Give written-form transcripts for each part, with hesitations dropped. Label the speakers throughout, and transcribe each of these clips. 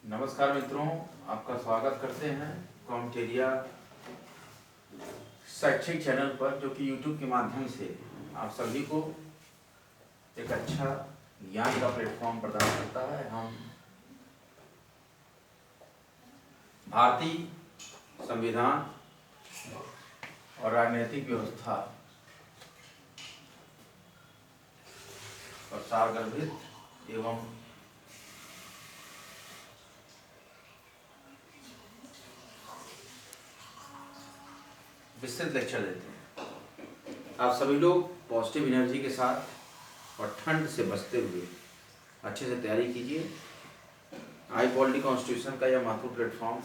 Speaker 1: नमस्कार मित्रों, आपका स्वागत करते हैं कॉमटेरिया शैक्षिक चैनल पर, जो कि YouTube के माध्यम से आप सभी को एक अच्छा ज्ञान का प्लेटफॉर्म प्रदान करता है। हम भारतीय संविधान और राजनीतिक व्यवस्था और सारगर्भित एवं विस्तृत लेक्चर देते हैं। आप सभी लोग पॉजिटिव एनर्जी के साथ और ठंड से बचते हुए अच्छे से तैयारी कीजिए। हाई क्वालिटी कॉन्स्टिट्यूशन का यह महत्वपूर्ण प्लेटफॉर्म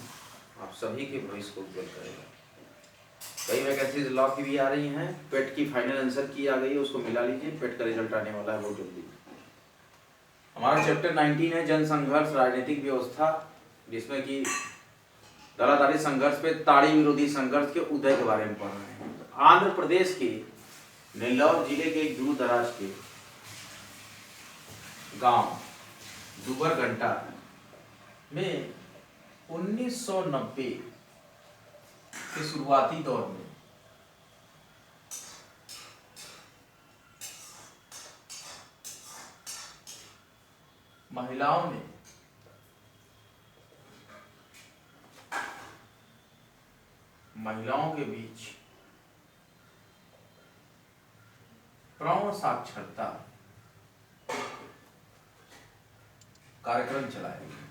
Speaker 1: आप सभी के भविष्य को उज्जवल करेगा। कई वैकेंसीज लॉ की भी आ रही हैं। पेट की फाइनल आंसर की आ गई है, उसको मिला लीजिए। पेट का रिजल्ट आने वाला है बहुत जल्दी। हमारा चैप्टर 19 है जन संघर्ष राजनीतिक व्यवस्था, जिसमें कि दलाधारी संघर्ष पे ताड़ी विरोधी संघर्ष के उदय के बारे में पढ़ रहे हैं। तो आंध्र प्रदेश के नेल्लौर जिले के एक दूर दराज के गांव दुबरघंटा में 1990 के शुरुआती दौर में महिलाओं के बीच प्रौढ़ साक्षरता कार्यक्रम चलाया गया।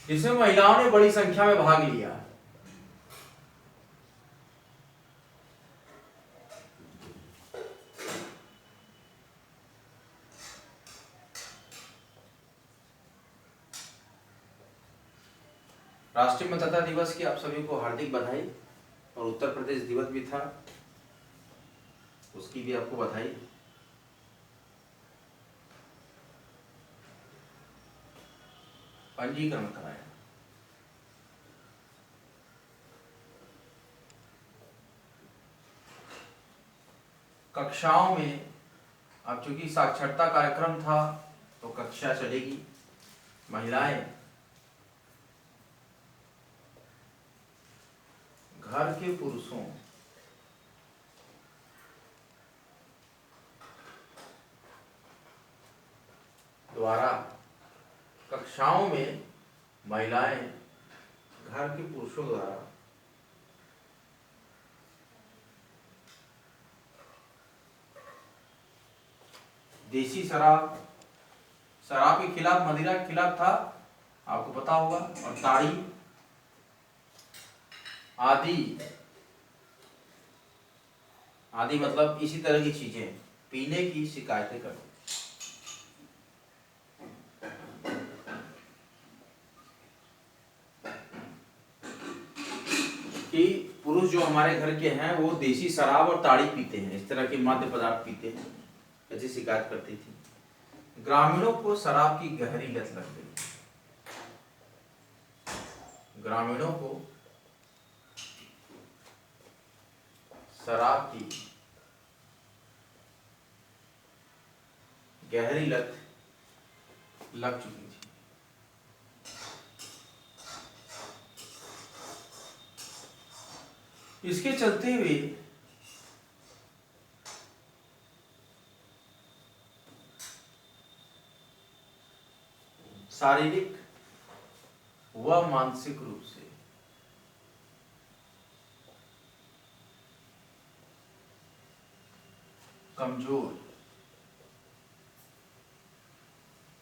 Speaker 1: जिसमें महिलाओं ने बड़ी संख्या में भाग लिया। राष्ट्रीय मतदाता दिवस की आप सभी को हार्दिक बधाई, और उत्तर प्रदेश दिवस भी था, उसकी भी आपको बधाई। पंजीकरण कराया। कक्षाओं में अब चूंकि साक्षरता कार्यक्रम था तो कक्षा चलेगी। महिलाएं घर के पुरुषों द्वारा कक्षाओं में महिलाएं घर के पुरुषों द्वारा देसी शराब के खिलाफ, मदिरा के खिलाफ था, आपको पता होगा, और ताड़ी आदि मतलब इसी तरह की चीजें पीने की शिकायतें करते। कि पुरुष जो हमारे घर के हैं वो देसी शराब और ताड़ी पीते हैं, इस तरह के मद्य पदार्थ पीते हैं, ऐसी शिकायत करती थी। ग्रामीणों को शराब की गहरी लत लग गई। ग्रामीणों को शराब की गहरी लत लग चुकी थी। इसके चलते हुए शारीरिक व मानसिक रूप से कमजोर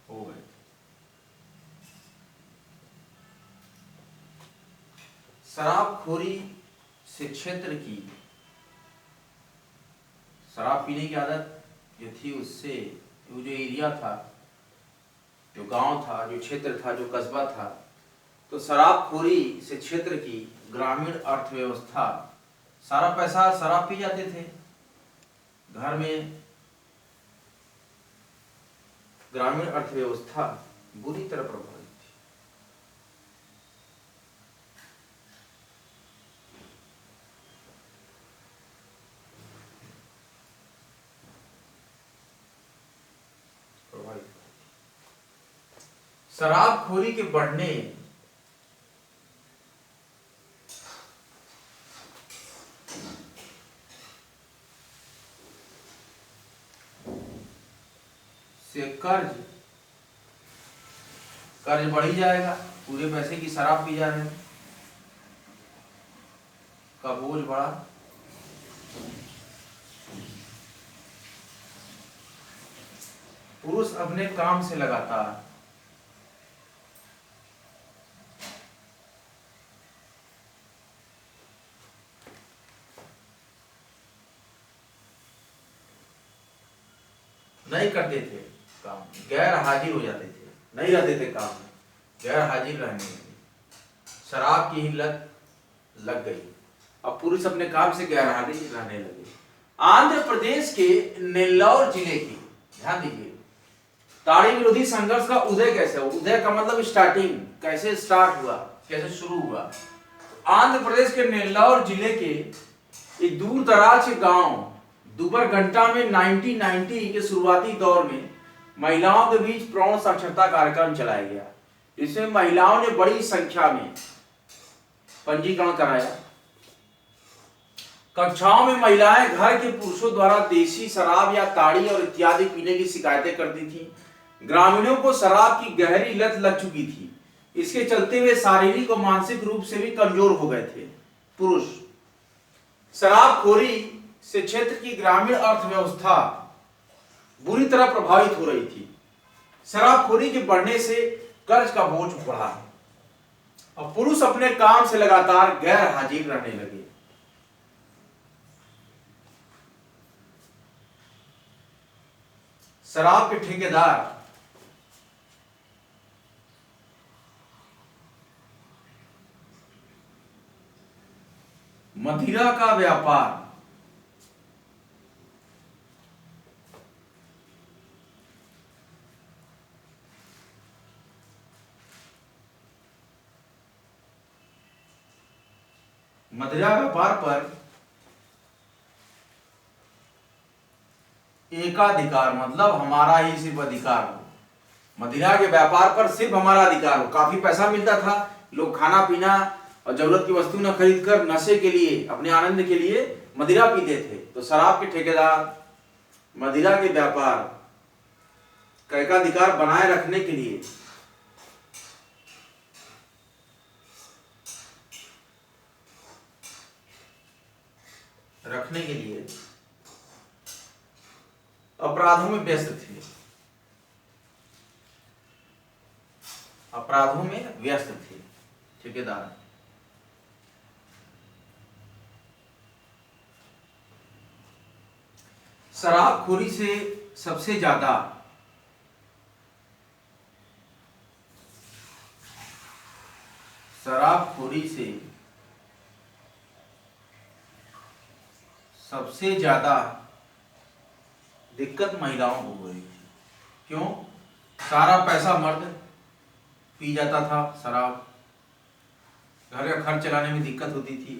Speaker 1: हो गए। शराबखोरी से क्षेत्र की शराब पीने की आदत जो थी, उससे वो जो एरिया था, जो गांव था, जो क्षेत्र था, जो कस्बा था, तो शराबखोरी से क्षेत्र की ग्रामीण अर्थव्यवस्था, सारा पैसा शराब पी जाते थे घर में। ग्रामीण अर्थव्यवस्था बुरी तरह प्रभावित थी। शराबखोरी के बढ़ने से कर्ज बढ़ ही जाएगा। पूरे पैसे की शराब पी जा रहे हैं, का बोझ बढ़ा। पुरुष अपने काम से लगातार नहीं करते थे काम, गैर हाजिर हो जाते थे, नहीं रहते थे काम में, गैर हाजिर रहने लगे, शराब की ही लत लग गई। अब पुरुष अपने काम से गैर हाजिर रहने लगे। आंध्र प्रदेश के नेल्लौर जिले की, ध्यान दीजिए, ताड़ी विरोधी संघर्ष का उदय कैसे हुआ? उदय का मतलब स्टार्टिंग, कैसे स्टार्ट हुआ, कैसे शुरू हुआ। आंध्र प्रदेश के नेल्लौर जिले के एक दूर दराज के गांव दुबरघंटा में 1990 के शुरुआती दौर में महिलाओं के बीच प्रौढ़ साक्षरता कार्यक्रम चलाया गया। इसमें महिलाओं ने बड़ी संख्या में पंजीकरण कराया। कक्षाओं में महिलाएं घर के पुरुषों द्वारा देसी शराब या ताड़ी और इत्यादि पीने की शिकायतें करती थीं। ग्रामीणों को शराब की गहरी लत लग चुकी थी। इसके चलते वे शारीरिक और मानसिक रूप से भी कमजोर हो गए थे। पुरुष शराबखोरी से क्षेत्र की ग्रामीण अर्थव्यवस्था बुरी तरह प्रभावित हो रही थी। शराबखोरी के बढ़ने से कर्ज का बोझ बढ़ा और पुरुष अपने काम से लगातार गैर हाजिर रहने लगे। शराब के ठेकेदार मदिरा का व्यापार पर एकाधिकार, मतलब हमारा ही सिर्फ अधिकार हो। मदिरा के व्यापार पर सिर्फ हमारा अधिकार हो। काफी पैसा मिलता था, लोग खाना पीना और जरूरत की वस्तु न खरीद कर नशे के लिए, अपने आनंद के लिए मदिरा पीते थे। तो शराब के ठेकेदार मदिरा के व्यापार का एकाधिकार बनाए रखने के लिए अपराधों में व्यस्त थे। अपराधों में व्यस्त थे ठेकेदार। शराबखोरी से सबसे ज्यादा दिक्कत महिलाओं को हो रही थी। क्यों? सारा पैसा मर्द पी जाता था शराब, घर का खर्च चलाने में दिक्कत होती थी।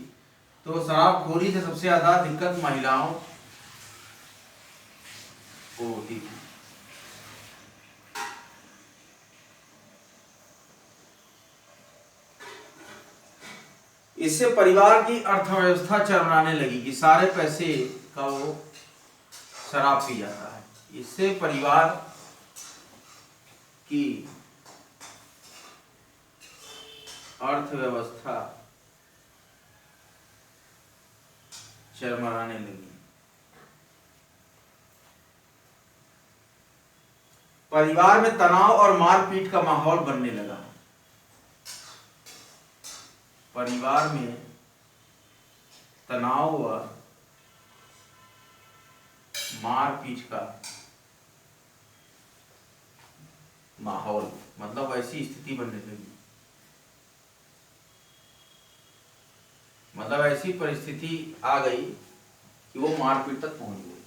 Speaker 1: तो शराबखोरी से सबसे ज्यादा दिक्कत महिलाओं को होती थी। इससे परिवार की अर्थव्यवस्था चरमराने लगी कि सारे पैसे का वो शराब पी जाता है। इससे परिवार की अर्थव्यवस्था चरमराने लगी। परिवार में तनाव और मारपीट का माहौल बनने लगा। परिवार में तनाव व मारपीट का माहौल, मतलब ऐसी स्थिति बनने लगी, मतलब ऐसी परिस्थिति आ गई कि वो मारपीट तक पहुंच गई।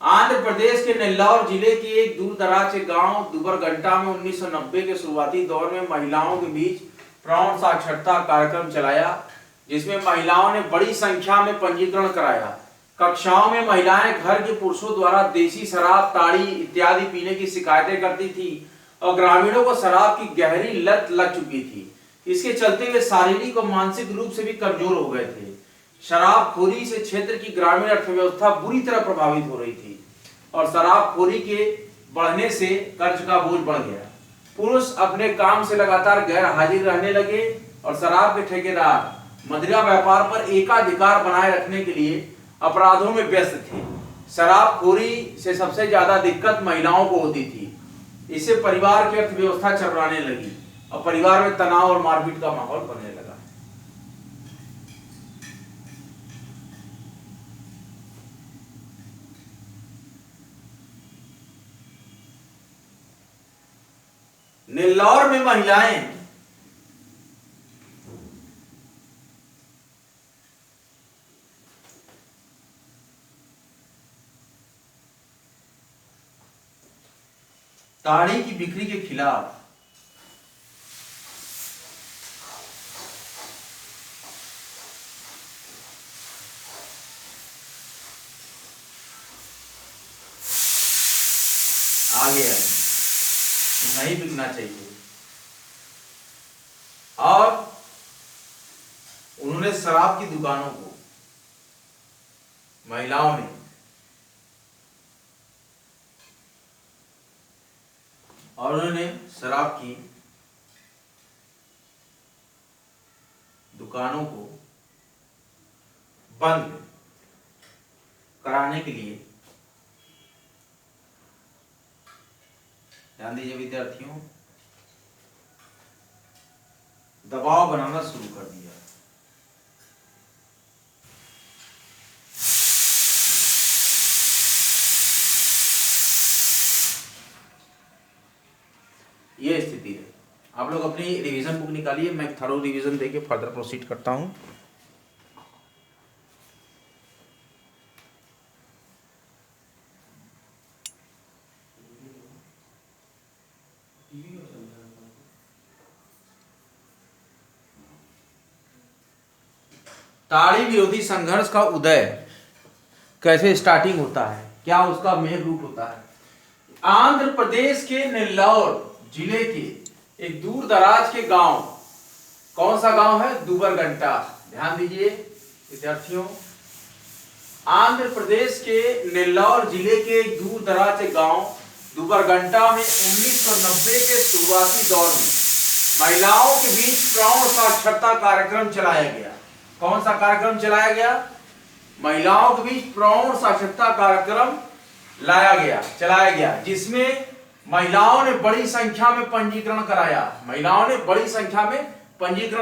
Speaker 1: आंध्र प्रदेश के नेल्लौर जिले के एक दूर दराज के गांव दुबरघंटा में 1990 के शुरुआती दौर में महिलाओं के बीच प्रौढ़ साक्षरता कार्यक्रम चलाया, जिसमें महिलाओं ने बड़ी संख्या में पंजीकरण कराया। कक्षाओं में महिलाएं घर के पुरुषों द्वारा देसी शराब, ताड़ी इत्यादि पीने की शिकायतें करती थी। और ग्रामीणों को शराब की गहरी लत लग चुकी थी। इसके चलते वे शारीरिक और मानसिक रूप से भी कमजोर हो गए थे। शराबखोरी से क्षेत्र की ग्रामीण अर्थव्यवस्था बुरी तरह प्रभावित हो रही थी और शराबखोरी के बढ़ने से कर्ज का बोझ बढ़ गया। पुरुष अपने काम से लगातार गैर हाजिर रहने लगे और शराब के ठेकेदार मदिरा व्यापार पर एकाधिकार बनाए रखने के लिए अपराधों में व्यस्त थे। शराबखोरी से सबसे ज्यादा दिक्कत महिलाओं को होती थी। इससे परिवार की अर्थव्यवस्था चरमराने लगी और परिवार में तनाव और मारपीट का माहौल बनने लगा। नेल्लौर में महिलाएं ताड़ी की बिक्री के खिलाफ आगे आए, नहीं बिकना चाहिए। और उन्होंने शराब की दुकानों को, महिलाओं ने और उन्होंने शराब की दुकानों को बंद कराने के लिए, ध्यान दीजिए विद्यार्थियों, दबाव बनाना शुरू कर दिया। ये स्थिति है। आप लोग अपनी रिवीजन बुक निकालिए, मैं थर्ड रिवीजन देके फर्दर प्रोसीड करता हूं। ताड़ी विरोधी संघर्ष का उदय कैसे स्टार्टिंग होता है, क्या उसका मेन रूट होता है। आंध्र प्रदेश के नेल्लौर जिले के एक दूर दराज के गांव, कौन सा गांव है, दुबरगंटा। ध्यान दीजिए विद्यार्थियों, आंध्र प्रदेश के नेल्लौर जिले के एक दूर दराज के गांव दुबरगंटा में 1990 के शुरुआती दौर में महिलाओं के बीच प्रौढ़ साक्षरता कार्यक्रम चलाया गया। कौन सा कार्यक्रम चलाया गया, महिलाओं के बीच प्रौढ़ साक्षरता कार्यक्रम चलाया गया, जिसमें महिलाओं ने बड़ी संख्या में पंजीकरण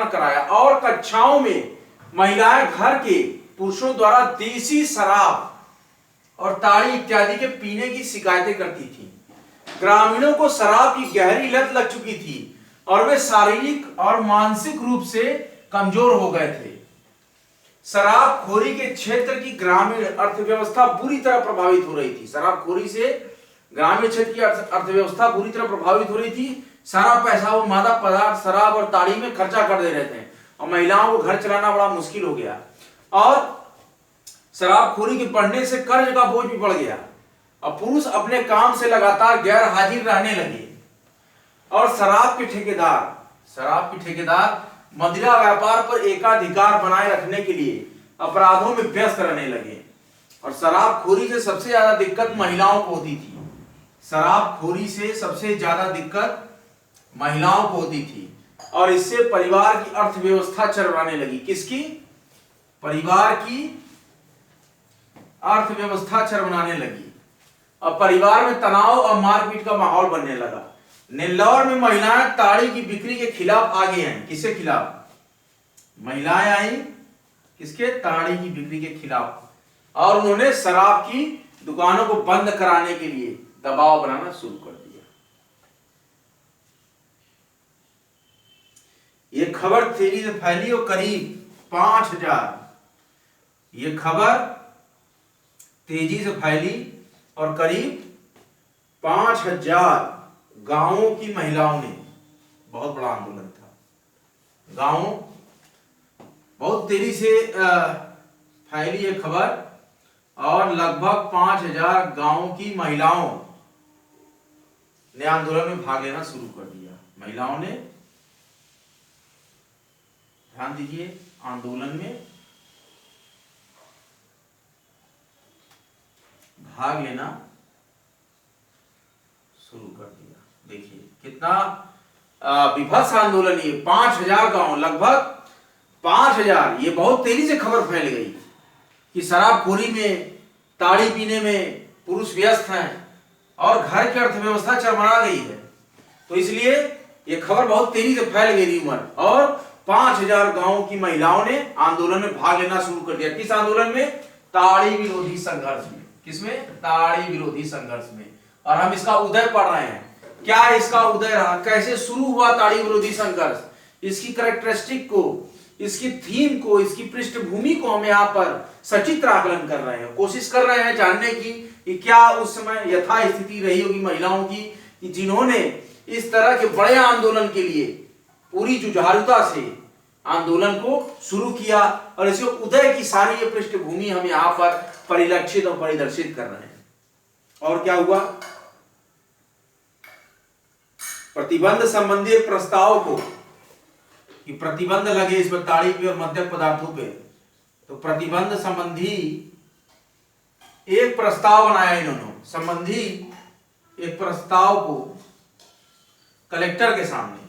Speaker 1: कराया और कक्षाओं में महिलाएं घर के पुरुषों द्वारा देसी शराब और ताड़ी इत्यादि के पीने की शिकायतें करती थी। ग्रामीणों को शराब की गहरी लत लग चुकी थी और वे शारीरिक और मानसिक रूप से कमजोर हो गए थे। शराबखोरी के क्षेत्र की ग्रामीण अर्थव्यवस्था बुरी तरह प्रभावित हो रही थी। शराबखोरी से ग्रामीण क्षेत्र की अर्थव्यवस्था बुरी तरह प्रभावित हो रही थी। सारा पैसा वो मादक पदार्थ शराब और ताड़ी में खर्चा कर दे रहे थे और महिलाओं को घर चलाना बड़ा मुश्किल हो गया और शराबखोरी के बढ़ने से कर्ज का बोझ भी बढ़ गया और पुरुष अपने काम से लगातार गैर हाजिर रहने लगे और शराब के ठेकेदार मदिरा व्यापार पर एकाधिकार बनाए रखने के लिए अपराधों में व्यस्त रहने लगे और शराबखोरी से सबसे ज्यादा दिक्कत महिलाओं को होती थी। शराबखोरी से सबसे ज्यादा दिक्कत महिलाओं को होती थी और इससे परिवार की अर्थव्यवस्था चरमराने लगी। किसकी? परिवार की अर्थव्यवस्था चरमराने लगी और परिवार में तनाव और मारपीट का माहौल बनने लगा। नेल्लौर में महिलाएं ताड़ी की बिक्री के खिलाफ आगे आई। किसके खिलाफ? महिलाएं आई किसके? ताड़ी की बिक्री के खिलाफ और उन्होंने शराब की दुकानों को बंद कराने के लिए दबाव बनाना शुरू कर दिया। यह खबर तेजी से फैली और करीब 5000 ये खबर तेजी से फैली और करीब 5000 गांवों की महिलाओं ने, बहुत बड़ा आंदोलन था, गांवों बहुत तेजी से फैली ये खबर और लगभग 5000 गांवों की महिलाओं ने आंदोलन में भाग लेना शुरू कर दिया। महिलाओं ने, ध्यान दीजिए, आंदोलन में भाग लेना शुरू कर दिया। देखिए कितना विभत्स आंदोलन, ये 5000 गांव, लगभग 5000, ये बहुत तेजी से खबर फैल गई कि शराबखोरी में, ताड़ी पीने में पुरुष व्यस्त हैं और घर की अर्थव्यवस्था चरमरा गई है। तो इसलिए ये खबर बहुत तेजी से फैल गई र्यूमर, और 5000 गांव की महिलाओं ने आंदोलन में भाग लेना शुरू कर दिया। किस आंदोलन में? ताड़ी विरोधी संघर्ष में। किसमें? ताड़ी विरोधी संघर्ष में। और हम इसका उदय पढ़ रहे हैं। क्या इसका उदय रहा, कैसे शुरू हुआ ताड़ी विरोधी संघर्ष, इसकी कैरेक्टरिस्टिक को, इसकी थीम को, इसकी पृष्ठभूमि को हम यहाँ पर सचित्र आकलन कर रहे हैं। कोशिश कर रहे हैं जानने की कि क्या उस समय यथास्थिति रही होगी महिलाओं की, कि जिन्होंने इस तरह के बड़े आंदोलन के लिए पूरी जुझारुता से आंदोलन को शुरू किया, और इसके उदय की सारी ये पृष्ठभूमि हम यहाँ पर परिलक्षित और परिदर्शित कर रहे हैं। और क्या हुआ? प्रतिबंध संबंधी एक प्रस्ताव को, कि प्रतिबंध लगे इस पर, ताड़ी पे और मद्यप पदार्थों पे, तो प्रतिबंध संबंधी एक प्रस्ताव बनाया इन्होंने, संबंधी एक प्रस्ताव को कलेक्टर के सामने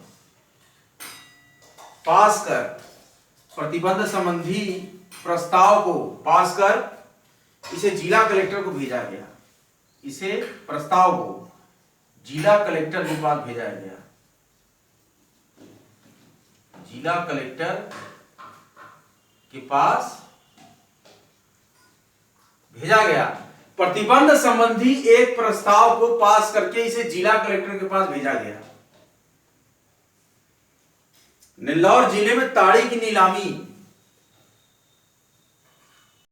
Speaker 1: पास कर, प्रतिबंध संबंधी प्रस्ताव को पास कर इसे जिला कलेक्टर को भेजा गया। इसे प्रस्ताव को जिला कलेक्टर के पास भेजा गया। जिला कलेक्टर के पास भेजा गया। प्रतिबंध संबंधी एक प्रस्ताव को पास करके इसे जिला कलेक्टर के पास भेजा गया। नेल्लौर जिले में ताड़ी की नीलामी